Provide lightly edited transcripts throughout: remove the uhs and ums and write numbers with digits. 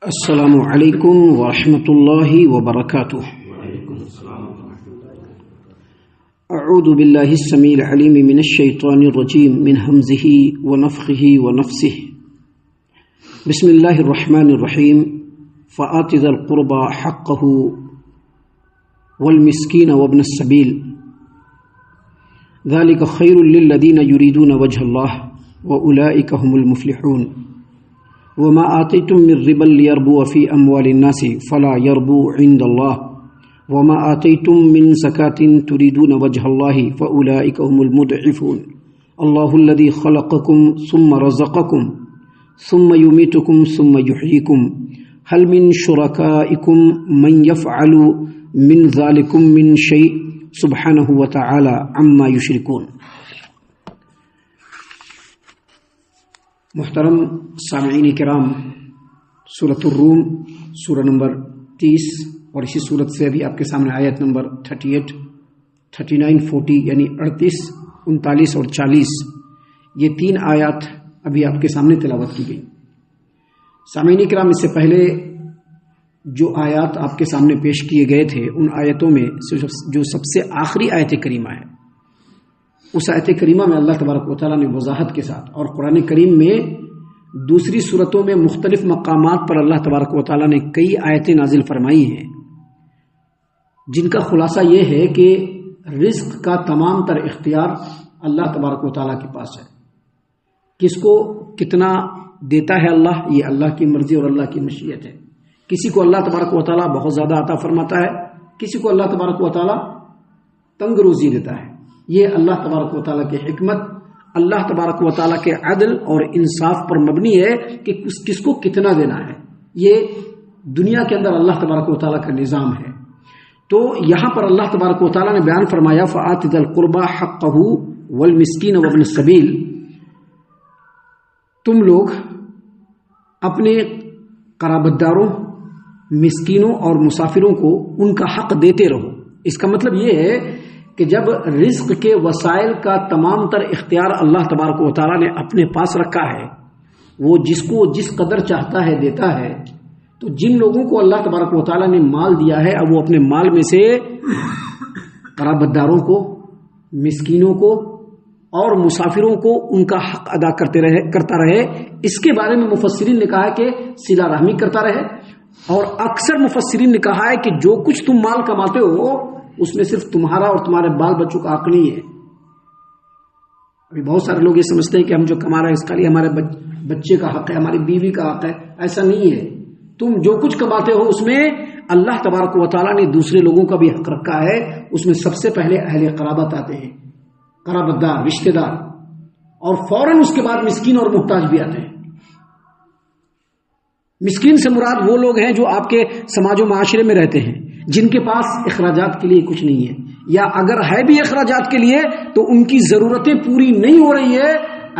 السلام علیکم ورحمۃ اللہ وبرکاتہ۔ اعوذ باللہ السمیع العلیم من الشیطان الرجیم من ہمزہ ونفخہ ونفثہ۔ بسم اللہ الرحمن الرحیم۔ فآت ذا القربى حقہ والمسکین وابن السبیل ذلک خیر للذین یریدون وجہ اللہ وأولئک هم المفلحون۔ وما آتيتم من ربا ليربو في أموال الناس فلا يربو عند الله وما آتيتم من زكاة تريدون وجه الله فأولئك هم المضعفون۔ الله الذي خلقكم ثم رزقكم ثم يميتكم ثم يحييكم هل من شركائكم من يفعل من ذلكم من شيء سبحانه وتعالى عما يشركون۔ محترم سامعین کرام، سورۃ الروم سورہ نمبر 30 اور اسی سورت سے ابھی آپ کے سامنے آیت نمبر 38، 39، 40 یعنی 38، 39 اور 40 یہ تین آیات ابھی آپ کے سامنے تلاوت کی گئی۔ سامعین کرام، اس سے پہلے جو آیات آپ کے سامنے پیش کیے گئے تھے ان آیتوں میں جو سب سے آخری آیت کریمہ ہے، اس آیت کریمہ میں اللہ تبارک و تعالیٰ نے وضاحت کے ساتھ، اور قرآن کریم میں دوسری صورتوں میں مختلف مقامات پر اللہ تبارک و تعالیٰ نے کئی آیتیں نازل فرمائی ہیں، جن کا خلاصہ یہ ہے کہ رزق کا تمام تر اختیار اللہ تبارک و تعالیٰ کے پاس ہے۔ کس کو کتنا دیتا ہے اللہ، یہ اللہ کی مرضی اور اللہ کی مشیت ہے۔ کسی کو اللہ تبارک و تعالیٰ بہت زیادہ عطا فرماتا ہے، کسی کو اللہ تبارک و تعالیٰ تنگ روزی دیتا ہے۔ یہ اللہ تبارک و تعالیٰ کی حکمت، اللہ تبارک و تعالیٰ کے عدل اور انصاف پر مبنی ہے کہ کس کو کتنا دینا ہے۔ یہ دنیا کے اندر اللہ تبارک و تعالیٰ کا نظام ہے۔ تو یہاں پر اللہ تبارک و تعالیٰ نے بیان فرمایا فآت ذا القربى حقہ والمسکین وابن السبیل، تم لوگ اپنے قرابت داروں، مسکینوں اور مسافروں کو ان کا حق دیتے رہو۔ اس کا مطلب یہ ہے کہ جب رزق کے وسائل کا تمام تر اختیار اللہ تبارک و تعالیٰ نے اپنے پاس رکھا ہے، وہ جس کو جس قدر چاہتا ہے دیتا ہے، تو جن لوگوں کو اللہ تبارک و تعالیٰ نے مال دیا ہے اب وہ اپنے مال میں سے قرابت داروں کو، مسکینوں کو اور مسافروں کو ان کا حق ادا کرتا رہے۔ اس کے بارے میں مفسرین نے کہا ہے کہ صلہ رحمی کرتا رہے، اور اکثر مفسرین نے کہا ہے کہ جو کچھ تم مال کماتے ہو اس میں صرف تمہارا اور تمہارے بال بچوں کا حق نہیں ہے۔ ابھی بہت سارے لوگ یہ سمجھتے ہیں کہ ہم جو کما رہے ہیں اس کا لیے ہمارے بچے کا حق ہے، ہماری بیوی کا حق ہے۔ ایسا نہیں ہے۔ تم جو کچھ کماتے ہو اس میں اللہ تبارک و تعالیٰ نے دوسرے لوگوں کا بھی حق رکھا ہے۔ اس میں سب سے پہلے اہل قرابت آتے ہیں، قرابت دار، رشتہ دار، اور فوراً اس کے بعد مسکین اور محتاج بھی آتے ہیں۔ مسکین سے مراد وہ لوگ ہیں جو آپ کے سماج و معاشرے میں رہتے ہیں، جن کے پاس اخراجات کے لیے کچھ نہیں ہے، یا اگر ہے بھی اخراجات کے لیے تو ان کی ضرورتیں پوری نہیں ہو رہی ہے۔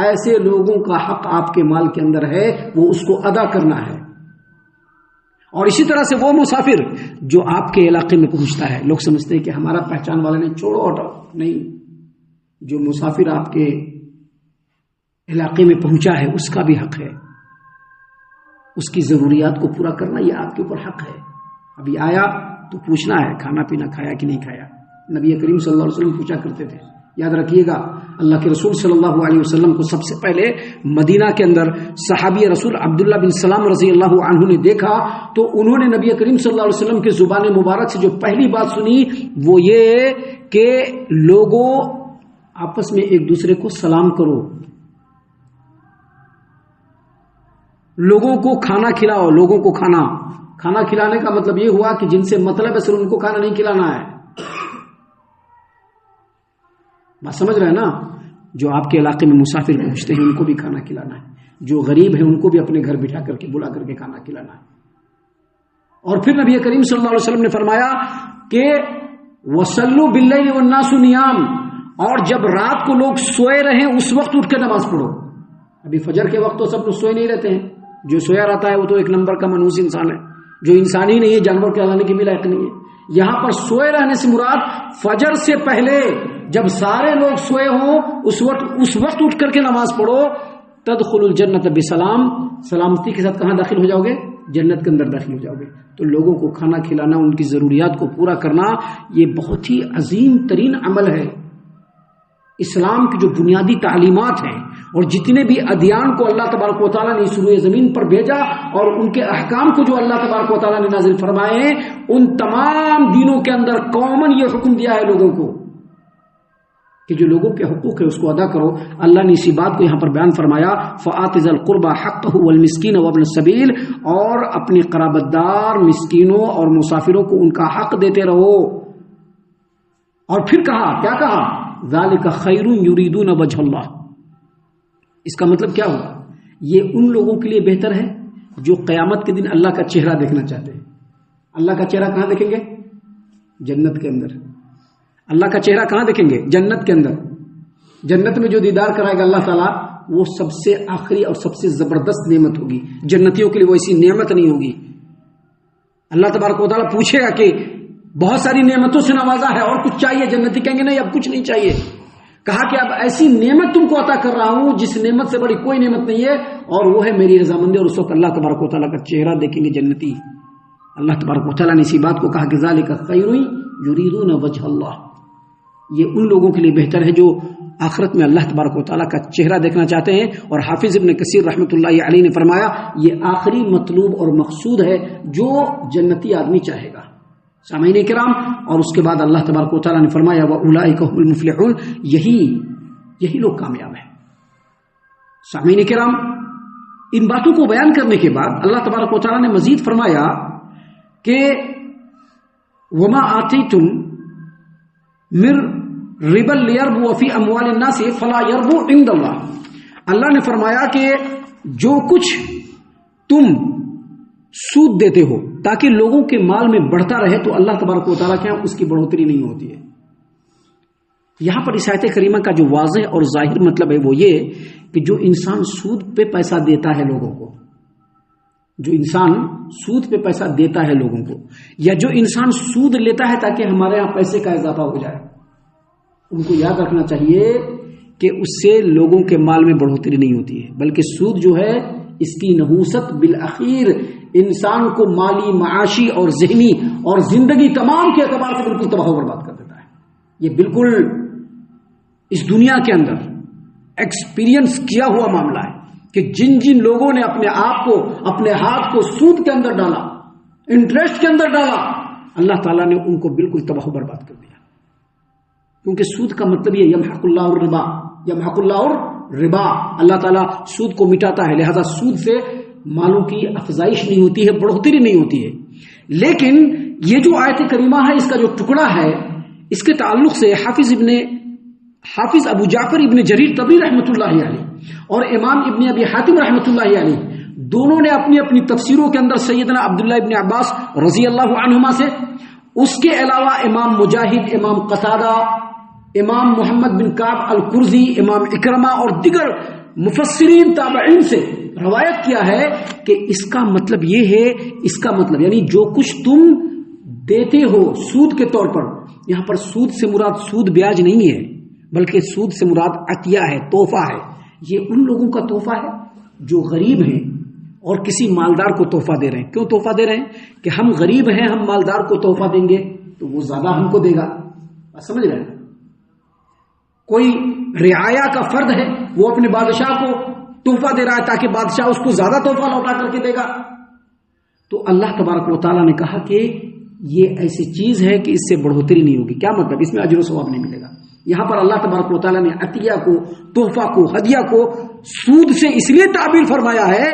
ایسے لوگوں کا حق آپ کے مال کے اندر ہے، وہ اس کو ادا کرنا ہے۔ اور اسی طرح سے وہ مسافر جو آپ کے علاقے میں پہنچتا ہے، لوگ سمجھتے ہیں کہ ہمارا پہچان والا نہیں، چھوڑو ہٹو، نہیں، جو مسافر آپ کے علاقے میں پہنچا ہے اس کا بھی حق ہے، اس کی ضروریات کو پورا کرنا یہ آپ کے اوپر حق ہے۔ ابھی آیا تو پوچھنا ہے کھانا پینا کھایا کہ نہیں کھایا۔ نبی کریم صلی اللہ علیہ وسلم پوچھا کرتے تھے۔ یاد رکھیے گا، اللہ کے رسول صلی اللہ علیہ وسلم کو سب سے پہلے مدینہ کے اندر صحابی رسول عبداللہ بن سلام رضی اللہ عنہ نے دیکھا تو انہوں نے نبی کریم صلی اللہ علیہ وسلم کے زبان مبارک سے جو پہلی بات سنی وہ یہ کہ لوگوں آپس میں ایک دوسرے کو سلام کرو، لوگوں کو کھانا کھلاؤ، لوگوں کو کھانا کھلانے کا مطلب یہ ہوا کہ جن سے مطلب ہے صرف ان کو کھانا نہیں کھلانا ہے۔ بات سمجھ رہے ہیں نا؟ جو آپ کے علاقے میں مسافر پہنچتے ہیں ان کو بھی کھانا کھلانا ہے، جو غریب ہیں ان کو بھی اپنے گھر بٹھا کر کے بلا کر کے کھانا کھلانا ہے۔ اور پھر نبی کریم صلی اللہ علیہ وسلم نے فرمایا کہ وَصَلُّوا بِاللَّيْلِ وَالنَّاسُ نِيَامٌ، اور جب رات کو لوگ سوئے رہیں اس وقت اٹھ کے نماز پڑھو۔ ابھی فجر کے وقت تو سب لوگ سوئے نہیں رہتے ہیں، جو سویا رہتا ہے وہ تو ایک نمبر کا منحوس انسان ہے، جو انسان ہی نہیں ہے، جانور کہلانے کی بھی لائق نہیں ہے۔ یہاں پر سوئے رہنے سے مراد فجر سے پہلے جب سارے لوگ سوئے ہوں اس وقت اٹھ کر کے نماز پڑھو۔ تدخل الجنت بسلام، سلامتی کے ساتھ کہاں داخل ہو جاؤ گے؟ جنت کے اندر داخل ہو جاؤ گے. تو لوگوں کو کھانا کھلانا، ان کی ضروریات کو پورا کرنا، یہ بہت ہی عظیم ترین عمل ہے. اسلام کی جو بنیادی تعلیمات ہیں اور جتنے بھی ادیان کو اللہ تبارک و تعالیٰ نے اس روئے زمین پر بھیجا اور ان کے احکام کو جو اللہ تبارک و تعالیٰ نے نازل فرمائے ہیں، ان تمام دینوں کے اندر کامن یہ حکم دیا ہے لوگوں کو کہ جو لوگوں کے حقوق ہے اس کو ادا کرو. اللہ نے اسی بات کو یہاں پر بیان فرمایا، فآت ذی القربى حقہ والمسکین وابن السبیل، اور اپنے قرابت دار، مسکینوں اور مسافروں کو ان کا حق دیتے رہو. اور پھر کہا، کیا کہا؟ ذالک خیر یریدون وجہ اللہ. اس کا مطلب کیا ہوا؟ یہ ان لوگوں کے لیے بہتر ہے جو قیامت کے دن اللہ کا چہرہ دیکھنا چاہتے ہیں. اللہ کا چہرہ کہاں دیکھیں گے؟ جنت کے اندر. اللہ کا چہرہ کہاں دیکھیں گے؟ جنت کے اندر. جنت میں جو دیدار کرائے گا اللہ تعالیٰ، وہ سب سے آخری اور سب سے زبردست نعمت ہوگی. جنتیوں کے لیے وہ ایسی نعمت نہیں ہوگی. اللہ تبارک و تعالیٰ پوچھے گا کہ بہت ساری نعمتوں سے نوازا ہے، اور کچھ چاہیے؟ جنتی کہیں گے نہیں، اب کچھ نہیں چاہیے. کہا کہ اب ایسی نعمت تم کو عطا کر رہا ہوں جس نعمت سے بڑی کوئی نعمت نہیں ہے، اور وہ ہے میری رضامندی. اور اس وقت اللہ تبارک و تعالیٰ کا چہرہ دیکھیں گے جنتی. اللہ تبارک و تعالیٰ نے اسی بات کو کہا کہ ذالک خیر یریدون وجہ اللہ. یہ ان لوگوں کے لیے بہتر ہے جو آخرت میں اللہ تبارک و تعالیٰ کا چہرہ دیکھنا چاہتے ہیں. اور حافظ ابن کثیر رحمۃ اللہ علیہ نے فرمایا یہ آخری مطلوب اور مقصود ہے جو جنتی آدمی چاہے گا. سامعین کرام، اور اس کے بعد اللہ تبارک و تعالیٰ نے فرمایا وَأُولَٰئِكَ هُمُ الْمُفْلِحُونَ، یہی لوگ کامیاب ہیں. سامعین کرام، ان باتوں کو بیان کرنے کے بعد اللہ تبارک و تعالیٰ نے مزید فرمایا کہ وَمَا آتَيْتُم مِّن رِبًا لِيَرْبُوَ فِي أَمْوَالِ النَّاسِ فَلَا يَرْبُو عِندَ اللَّهِ. اللہ نے فرمایا کہ جو کچھ تم سود دیتے ہو تاکہ لوگوں کے مال میں بڑھتا رہے، تو اللہ تبارک و تعالیٰ کے یہاں اس کی بڑھوتری نہیں ہوتی ہے. یہاں پر اس آیت کریمہ کا جو واضح اور ظاہر مطلب ہے وہ یہ کہ جو انسان سود پہ پیسہ دیتا ہے لوگوں کو، جو انسان سود پہ پیسہ دیتا ہے لوگوں کو، یا جو انسان سود لیتا ہے تاکہ ہمارے یہاں پیسے کا اضافہ ہو جائے، ان کو یاد رکھنا چاہیے کہ اس سے لوگوں کے مال میں بڑھوتری نہیں ہوتی ہے، بلکہ سود جو ہے اس کی نحوست بالآخر انسان کو مالی، معاشی اور ذہنی اور زندگی تمام کے اعتبار سے بالکل تباہ و برباد کر دیتا ہے. یہ بالکل اس دنیا کے اندر ایکسپیرینس کیا ہوا معاملہ ہے کہ جن جن لوگوں نے اپنے آپ کو، اپنے ہاتھ کو سود کے اندر ڈالا، انٹرسٹ کے اندر ڈالا، اللہ تعالیٰ نے ان کو بالکل تباہ و برباد کر دیا. کیونکہ سود کا مطلب یہ یمحق اللہ الربا، یمحق اللہ الربا، اللہ تعالیٰ سود کو مٹاتا ہے. لہذا سود سے مالوں کی افزائش نہیں ہوتی ہے، بڑھوتری نہیں ہوتی ہے. لیکن یہ جو آیت کریمہ ہے، اس کا جو ٹکڑا ہے، اس کے تعلق سے حافظ ابو جعفر ابن جریر طبری رحمۃ اللہ علیہ اور امام ابن ابی حاتم رحمۃ اللہ علیہ دونوں نے اپنی اپنی تفسیروں کے اندر سیدنا عبداللہ ابن عباس رضی اللہ عنہما سے، اس کے علاوہ امام مجاہد، امام قتادہ، امام محمد بن کعب القرظی، امام اکرمہ اور دیگر مفسرین تابعین سے روایت کیا ہے کہ اس کا مطلب یہ ہے، اس کا مطلب یعنی جو کچھ تم دیتے ہو سود کے طور پر، یہاں پر سود سے مراد سود بیاج نہیں ہے، بلکہ سود سے مراد عطیہ ہے، تحفہ ہے. یہ ان لوگوں کا تحفہ ہے جو غریب ہیں اور کسی مالدار کو تحفہ دے رہے ہیں. کیوں تحفہ دے رہے ہیں؟ کہ ہم غریب ہیں، ہم مالدار کو تحفہ دیں گے تو وہ زیادہ ہم کو دے گا. سمجھ رہے ہیں؟ کوئی رعایا کا فرد ہے، وہ اپنے بادشاہ کو تحفہ دے رہا ہے تاکہ بادشاہ اس کو زیادہ تحفہ لوٹا کر کے دے گا. تو اللہ تبارک و تعالیٰ نے کہا کہ یہ ایسی چیز ہے کہ اس سے بڑھوتری نہیں ہوگی. کیا مطلب؟ اس میں اجر و ثواب نہیں ملے گا. یہاں پر اللہ تبارک و تعالیٰ نے عطیہ کو، تحفہ کو، ہدیہ کو سود سے اس لیے تعبیر فرمایا ہے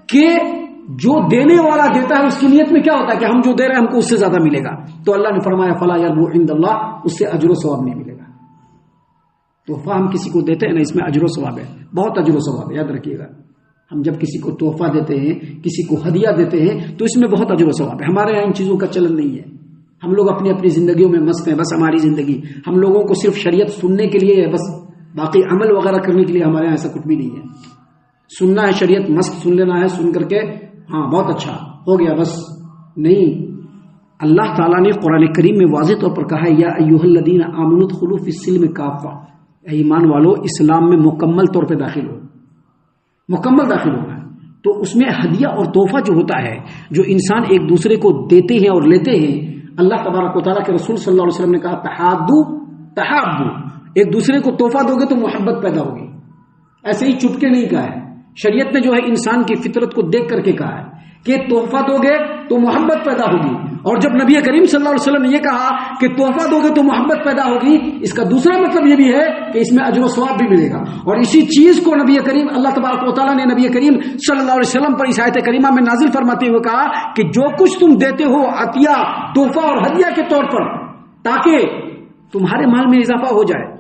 کہ جو دینے والا دیتا ہے اس کی نیت میں کیا ہوتا ہے کہ ہم جو دے رہے ہیں ہم کو اس سے زیادہ ملے گا. تو اللہ نے فرمایا فلا یربو عند اللہ، اس سے اجر و ثواب نہیں ملے گا. تحفہ ہم کسی کو دیتے ہیں نا، اس میں اجر و ثواب ہے، بہت اجر و ثواب ہے، یاد رکھیے گا. ہم جب کسی کو تحفہ دیتے ہیں، کسی کو ہدیہ دیتے ہیں تو اس میں بہت اجر و ثواب ہے. ہمارے یہاں ان چیزوں کا چلن نہیں ہے. ہم لوگ اپنی اپنی زندگیوں میں مست ہیں. بس ہماری زندگی ہم لوگوں کو صرف شریعت سننے کے لیے ہے، بس باقی عمل وغیرہ کرنے کے لیے ہمارے یہاں ایسا کچھ بھی نہیں ہے. سننا ہے شریعت، مست سن لینا ہے، سن کر کے ہاں بہت اچھا ہو گیا، بس نہیں. اللہ تعالیٰ نے قرآن کریم میں واضح طور پر کہا ہے یا ایھا الذین آمنوا ادخلوا فی السلم کافہ، ایمان والو اسلام میں مکمل طور پہ داخل ہو، مکمل داخل ہونا ہے. تو اس میں ہدیہ اور تحفہ جو ہوتا ہے، جو انسان ایک دوسرے کو دیتے ہیں اور لیتے ہیں، اللہ تبارک و تعالیٰ کے رسول صلی اللہ علیہ وسلم نے کہا تحادو تحابو، ایک دوسرے کو تحفہ دو گے تو محبت پیدا ہوگی. ایسے ہی چپکے نہیں کہا ہے، شریعت نے جو ہے انسان کی فطرت کو دیکھ کر کے کہا ہے کہ تحفہ دو گے تو محبت پیدا ہوگی. اور جب نبی کریم صلی اللہ علیہ وسلم نے یہ کہا کہ تحفہ دو گے تو محبت پیدا ہوگی، اس کا دوسرا مطلب یہ بھی ہے کہ اس میں اجر و ثواب بھی ملے گا. اور اسی چیز کو نبی کریم اللہ تبارک و تعالیٰ نے نبی کریم صلی اللہ علیہ وسلم پر اس آیت کریمہ میں نازل فرماتے ہوئے کہا کہ جو کچھ تم دیتے ہو عطیہ، تحفہ اور ہدیہ کے طور پر، تاکہ تمہارے مال میں اضافہ ہو جائے،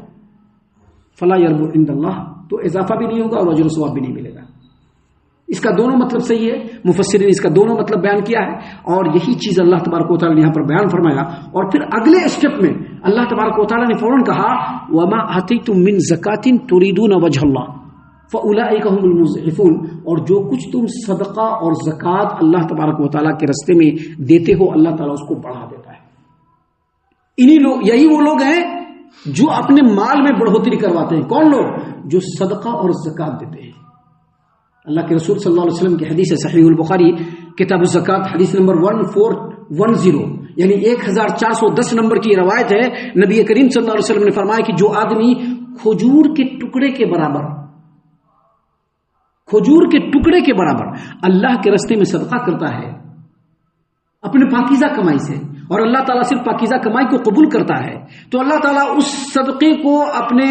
فلا یربو عند اللہ، تو اضافہ بھی نہیں ہوگا اور اجر و ثواب بھی نہیں ملے گا. اس کا دونوں مطلب صحیح ہے، مفسرین اس کا دونوں مطلب بیان کیا ہے، اور یہی چیز اللہ تبارک و تعالیٰ نے یہاں پر بیان فرمایا. اور پھر اگلے اسٹیپ میں اللہ تبارک و تعالیٰ نے فوراً کہا وما آتیتم من زکاۃ تریدون وجہ اللہ فاولئک هم المضعفون، اور جو کچھ تم صدقہ اور زکوٰۃ اللہ تبارک و تعالیٰ کے راستے میں دیتے ہو، اللہ تعالیٰ اس کو بڑھا دیتا ہے. یہی وہ لوگ ہیں جو اپنے مال میں بڑھوتری کرواتے ہیں. کون لوگ؟ جو صدقہ اور زکوٰۃ دیتے ہیں. اللہ کے رسول صلی اللہ علیہ وسلم کی حدیث ہے، صحیح البخاری کتاب الزکوٰۃ حدیث نمبر 1410، یعنی 1410 نمبر کی روایت ہے. نبی کریم صلی اللہ علیہ وسلم نے فرمایا کہ جو آدمی کھجور کے ٹکڑے کے برابر اللہ کے راستے میں صدقہ کرتا ہے اپنے پاکیزہ کمائی سے، اور اللہ تعالیٰ صرف پاکیزہ کمائی کو قبول کرتا ہے، تو اللہ تعالیٰ اس صدقے کو اپنے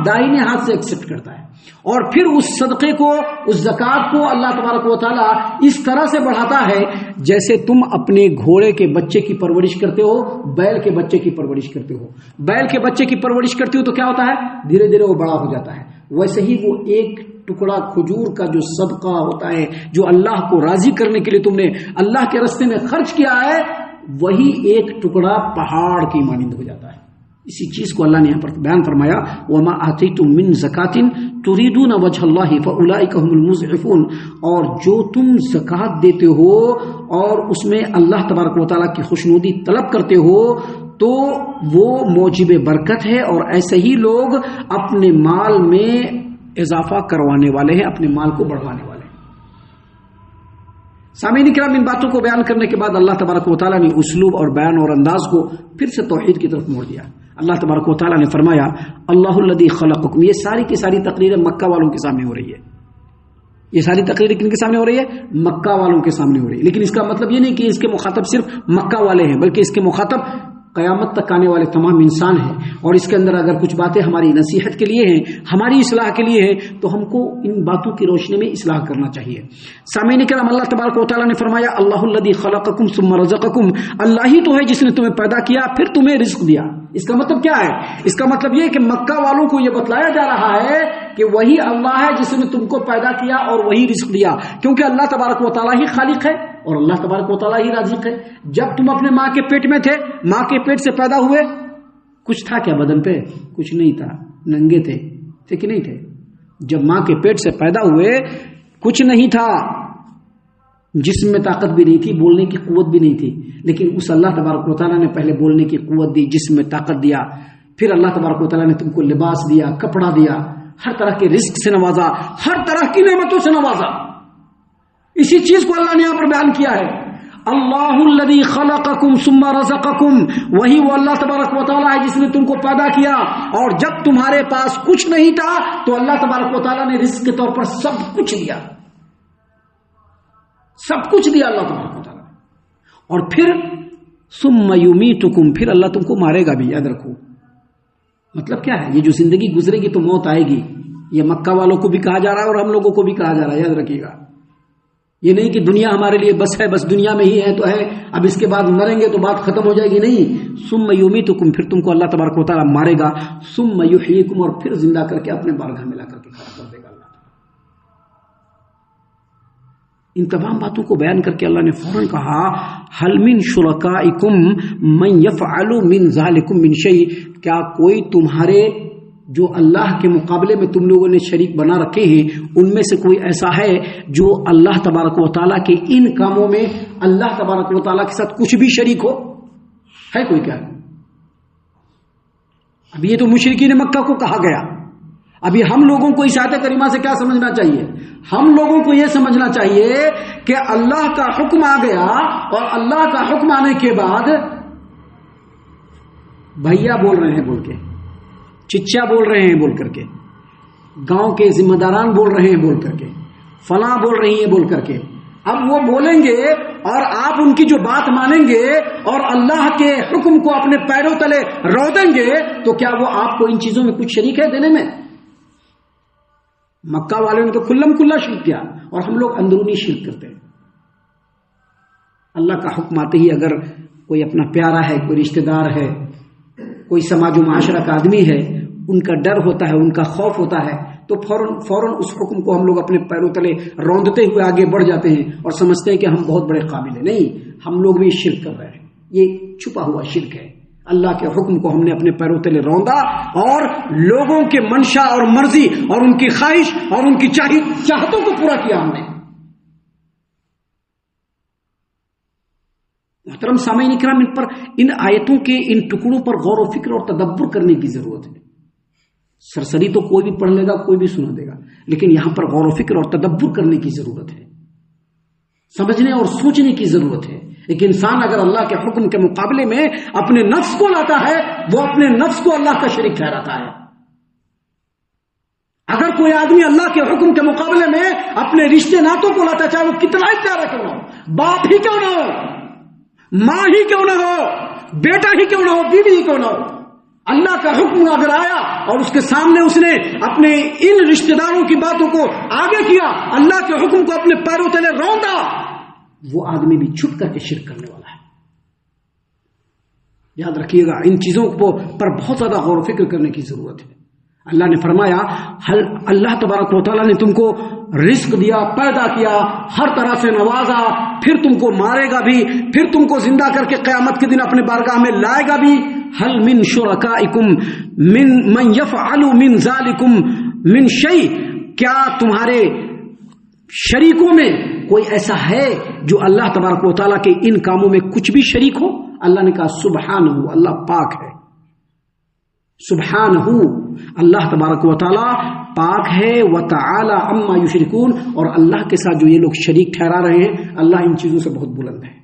دائیں ہاتھ سے ایکسپٹ کرتا ہے، اور پھر اس صدقے کو، اس زکوٰۃ کو اللہ تبارک و تعالیٰ اس طرح سے بڑھاتا ہے جیسے تم اپنے گھوڑے کے بچے کی پرورش کرتے ہو، بیل کے بچے کی پرورش کرتے ہو. بیل کے بچے کی پرورش کرتے ہو تو کیا ہوتا ہے؟ دھیرے دھیرے وہ بڑا ہو جاتا ہے. ویسے ہی وہ ایک ٹکڑا کھجور کا جو صدقہ ہوتا ہے، جو اللہ کو راضی کرنے کے لیے تم نے اللہ کے راستے میں خرچ کیا ہے، وہی ایک ٹکڑا پہاڑ کی مانند ہو جاتا ہے. اسی چیز کو اللہ نے یہاں پر بیان فرمایا وما آتیتم من زکاۃ تریدون وجہ اللہ فاولئک هم المضعفون، اور جو تم زکوٰۃ دیتے ہو اور اس میں اللہ تبارک و تعالیٰ کی خوشنودی طلب کرتے ہو تو وہ موجب برکت ہے، اور ایسے ہی لوگ اپنے مال میں اضافہ کروانے والے ہیں، اپنے مال کو بڑھوانے والے ہیں. سامعین کرام، ان باتوں کو بیان کرنے کے بعد اللہ تبارک و تعالیٰ نے اسلوب اور بیان اور انداز کو پھر سے توحید کی طرف موڑ دیا. اللہ تبارک و تعالیٰ نے فرمایا اللہ الذی خلقکم. یہ ساری کی ساری تقریریں مکہ والوں کے سامنے ہو رہی ہے. یہ ساری تقریریں کن کے سامنے ہو رہی ہے؟ مکہ والوں کے سامنے ہو رہی ہے. لیکن اس کا مطلب یہ نہیں کہ اس کے مخاطب صرف مکہ والے ہیں، بلکہ اس کے مخاطب قیامت تک آنے والے تمام انسان ہیں. اور اس کے اندر اگر کچھ باتیں ہماری نصیحت کے لیے ہیں، ہماری اصلاح کے لیے ہیں، تو ہم کو ان باتوں کی روشنی میں اصلاح کرنا چاہیے. سامعین کرام، اللہ تبارک و تعالیٰ نے فرمایا اللہ الذی خلقکم ثم رزقکم، اللہ ہی تو ہے جس نے تمہیں پیدا کیا پھر تمہیں رزق دیا. اس کا مطلب کیا ہے؟ اس کا مطلب یہ کہ مکہ والوں کو یہ بتلایا جا رہا ہے کہ وہی اللہ ہے جس نے تم کو پیدا کیا اور وہی رزق دیا، کیونکہ اللہ تبارک و تعالیٰ ہی خالق ہے اور اللہ تبارک و تعالیٰ ہی رازق ہے. جب تم اپنے ماں کے پیٹ میں تھے، ماں کے پیٹ سے پیدا ہوئے، کچھ تھا کیا بدن پہ؟ کچھ نہیں تھا، ننگے تھے کہ نہیں تھے؟ جب ماں کے پیٹ سے پیدا ہوئے کچھ نہیں تھا، جسم میں طاقت بھی نہیں تھی، بولنے کی قوت بھی نہیں تھی، لیکن اس اللہ تبارک و تعالیٰ نے پہلے بولنے کی قوت دی، جسم میں طاقت دیا، پھر اللہ تبارک و تعالیٰ نے تم کو لباس دیا، کپڑا دیا، ہر طرح کے رزق سے نوازا، ہر طرح کی نعمتوں سے نوازا. اسی چیز کو اللہ نے یہاں پر بیان کیا ہے اللہ الذی خلقکم ثم رزقکم، وہی وہ اللہ تبارک و تعالیٰ ہے جس نے تم کو پیدا کیا، اور جب تمہارے پاس کچھ نہیں تھا تو اللہ تبارک و تعالیٰ نے رزق کے طور پر سب کچھ دیا، سب کچھ دیا اللہ تبارک و تعالیٰ. اور پھر ثم یمیتکم، پھر اللہ تم کو مارے گا بھی. یاد رکھو مطلب کیا ہے، یہ جو زندگی گزرے گی تو موت آئے گی. یہ مکہ والوں کو بھی کہا جا رہا ہے اور ہم لوگوں کو بھی کہا جا رہا ہے، یاد رکھیے گا. یہ نہیں کہ دنیا ہمارے لیے بس ہے، بس دنیا میں ہی ہے تو ہے، اب اس کے بعد مریں گے تو بات ختم ہو جائے گی. نہیں، ثم یمیتکم، پھر تم کو اللہ تبارک و تعالیٰ مارے گا، ثم یحییکم، اور پھر زندہ کر کے اپنے بارگاہ میں لا کر کے کھڑا کر دے گا اللہ. ان تمام باتوں کو بیان کر کے اللہ نے فوراً کہا هل من شرکائکم من یفعل من ذلکم من شیء، کیا کوئی تمہارے جو اللہ کے مقابلے میں تم لوگوں نے شریک بنا رکھے ہیں ان میں سے کوئی ایسا ہے جو اللہ تبارک و تعالیٰ کے ان کاموں میں اللہ تبارک و تعالیٰ کے ساتھ کچھ بھی شریک ہو؟ ہے کوئی؟ کیا اب یہ تو مشرکین مکہ کو کہا گیا. ابھی ہم لوگوں کو اس آیت کریمہ سے کیا سمجھنا چاہیے؟ ہم لوگوں کو یہ سمجھنا چاہیے کہ اللہ کا حکم آ گیا اور اللہ کا حکم آنے کے بعد بھیا بول رہے ہیں بول کے، چچا بول رہے ہیں بول کر کے، گاؤں کے ذمہ داران بول رہے ہیں بول کر کے، فلاں بول رہی ہیں بول کر کے، اب وہ بولیں گے اور آپ ان کی جو بات مانیں گے اور اللہ کے حکم کو اپنے پیروں تلے رو دیں گے، تو کیا وہ آپ کو ان چیزوں میں کچھ شریک ہے دینے میں؟ مکہ والوں نے تو کھلم کھلا شرک کیا اور ہم لوگ اندرونی شرک کرتے ہیں۔ اللہ کا حکم آتے ہی اگر کوئی اپنا پیارا ہے، کوئی رشتہ دار ہے، کوئی سماج و معاشرہ کا آدمی ہے، ان کا ڈر ہوتا ہے، ان کا خوف ہوتا ہے، تو فوراً اس حکم کو ہم لوگ اپنے پیروں تلے روندتے ہوئے آگے بڑھ جاتے ہیں اور سمجھتے ہیں کہ ہم بہت بڑے قابل ہیں۔ نہیں، ہم لوگ بھی شرک کر رہے ہیں، یہ چھپا ہوا شرک ہے۔ اللہ کے حکم کو ہم نے اپنے پیروں تلے روندا اور لوگوں کے منشا اور مرضی اور ان کی خواہش اور ان کی چاہتوں کو پورا کیا ہم نے۔ محترم سامعین اکرام، ان آیتوں کے ان ٹکڑوں پر غور و فکر اور تدبر کرنے کی ضرورت ہے۔ سرسری تو کوئی بھی پڑھ لے گا، کوئی بھی سنا دے گا، لیکن یہاں پر غور و فکر اور تدبر کرنے کی ضرورت ہے، سمجھنے اور سوچنے کی ضرورت ہے۔ ایک انسان اگر اللہ کے حکم کے مقابلے میں اپنے نفس کو لاتا ہے، وہ اپنے نفس کو اللہ کا شریک ٹھہراتا ہے۔ اگر کوئی آدمی اللہ کے حکم کے مقابلے میں اپنے رشتے ناتوں کو لاتا ہے، چاہے وہ کتنا ہی پیارا کیوں نہ ہو، باپ ہی کیوں نہ ہو، ماں ہی کیوں نہ ہو، بیٹا ہی کیوں نہ ہو، بیوی ہی کیوں نہ ہو، اللہ کا حکم اگر آیا اور اس کے سامنے اس نے اپنے ان رشتہ داروں کی باتوں کو آگے کیا، اللہ کے حکم کو اپنے پیروں تلے روندا، وہ آدمی بھی چھپ کر کے شرک کرنے والا ہے۔ یاد رکھیے گا، ان چیزوں پر بہت زیادہ غور و فکر کرنے کی ضرورت ہے۔ اللہ نے فرمایا، اللہ تبارک و تعالیٰ نے تم کو رزق دیا، پیدا کیا، ہر طرح سے نوازا، پھر تم کو مارے گا بھی، پھر تم کو زندہ کر کے قیامت کے دن اپنے بارگاہ میں لائے گا بھی۔ هل من شرکائکم من یفعل من ذالکم من شیء، کیا تمہارے شریکوں میں کوئی ایسا ہے جو اللہ تبارک و تعالیٰ کے ان کاموں میں کچھ بھی شریک ہو؟ اللہ نے کہا سبحانہ، اللہ پاک ہے، سبحانہ، اللہ تبارک و تعالیٰ پاک ہے، وتعالی عما یشرکون، اور اللہ کے ساتھ جو یہ لوگ شریک ٹھہرا رہے ہیں، اللہ ان چیزوں سے بہت بلند ہے۔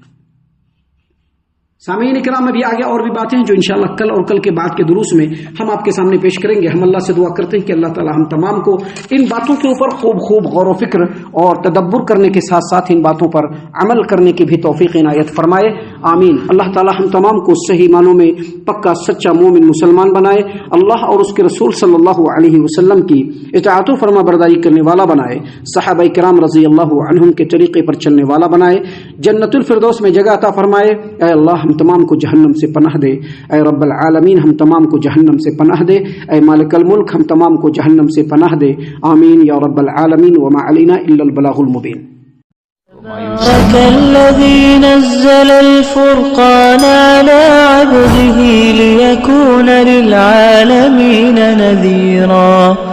سامعین کرام، ابھی آگے اور بھی باتیں ہیں جو انشاءاللہ کل اور کل کے بعد کے دروس میں ہم آپ کے سامنے پیش کریں گے۔ ہم اللہ سے دعا کرتے ہیں کہ اللہ تعالی ہم تمام کو ان باتوں کے اوپر خوب غور و فکر اور تدبر کرنے کے ساتھ ساتھ ان باتوں پر عمل کرنے کی بھی توفیق عنایت فرمائے، آمین۔ اللہ تعالی ہم تمام کو صحیح معنوں میں پکا سچا مومن مسلمان بنائے، اللہ اور اس کے رسول صلی اللہ علیہ وسلم کی اطاعت و فرما برداری کرنے والا بنائے، صحابہ کرام رضی اللہ عنہم کے طریقے پر چلنے والا بنائے، جنت الفردوس میں جگہ عطا فرمائے۔ اے اللہ ہم تمام کو جہنم سے پناہ دے، اے رب العالمین ہم تمام کو جہنم سے پناہ دے، اے مالک الملک ہم تمام کو جہنم سے پناہ دے، آمین یا رب العالمین۔ وما علینا الا البلاغ المبین۔ تبارك الذي نزل الفرقان على عبده ليكون للعالمين نذيرا